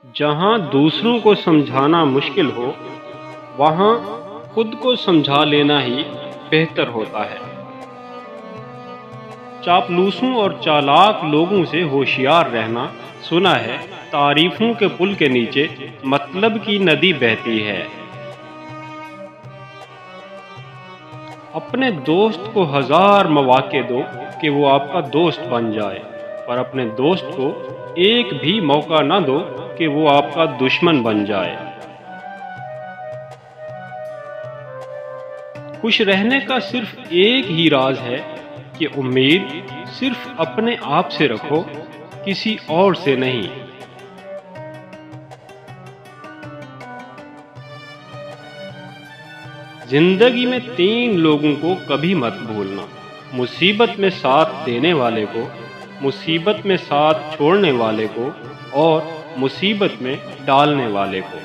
جہاں دوسروں کو سمجھانا مشکل ہو، وہاں خود کو سمجھا لینا ہی بہتر ہوتا ہے۔ چاپلوسوں اور چالاک لوگوں سے ہوشیار رہنا۔ سنا ہے تعریفوں کے پل کے نیچے مطلب کی ندی بہتی ہے۔ اپنے دوست کو ہزار مواقع دو کہ وہ آپ کا دوست بن جائے، پر اپنے دوست کو ایک بھی موقع نہ دو کہ وہ آپ کا دشمن بن جائے۔ خوش رہنے کا صرف ایک ہی راز ہے کہ امید صرف اپنے آپ سے رکھو، کسی اور سے نہیں۔ زندگی میں 3 لوگوں کو کبھی مت بھولنا: مصیبت میں ساتھ دینے والے کو، مصیبت میں ساتھ چھوڑنے والے کو، اور مصیبت میں ڈالنے والے کو۔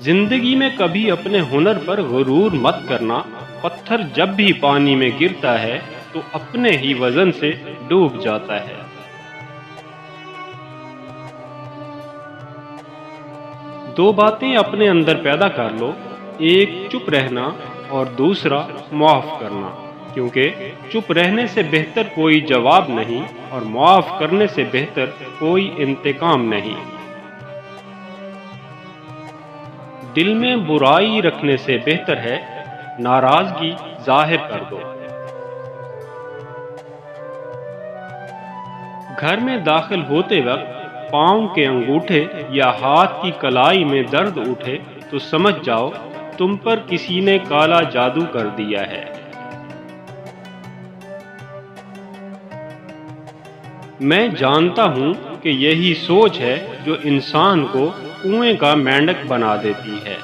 زندگی میں کبھی اپنے ہنر پر غرور مت کرنا۔ پتھر جب بھی پانی میں گرتا ہے تو اپنے ہی وزن سے ڈوب جاتا ہے۔ دو باتیں اپنے اندر پیدا کر لو، ایک چپ رہنا اور دوسرا معاف کرنا، کیونکہ چپ رہنے سے بہتر کوئی جواب نہیں اور معاف کرنے سے بہتر کوئی انتقام نہیں۔ دل میں برائی رکھنے سے بہتر ہے ناراضگی ظاہر کر دو۔ گھر میں داخل ہوتے وقت پاؤں کے انگوٹھے یا ہاتھ کی کلائی میں درد اٹھے تو سمجھ جاؤ تم پر کسی نے کالا جادو کر دیا ہے۔ میں جانتا ہوں کہ یہی سوچ ہے جو انسان کو کنویں کا مینڈک بنا دیتی ہے۔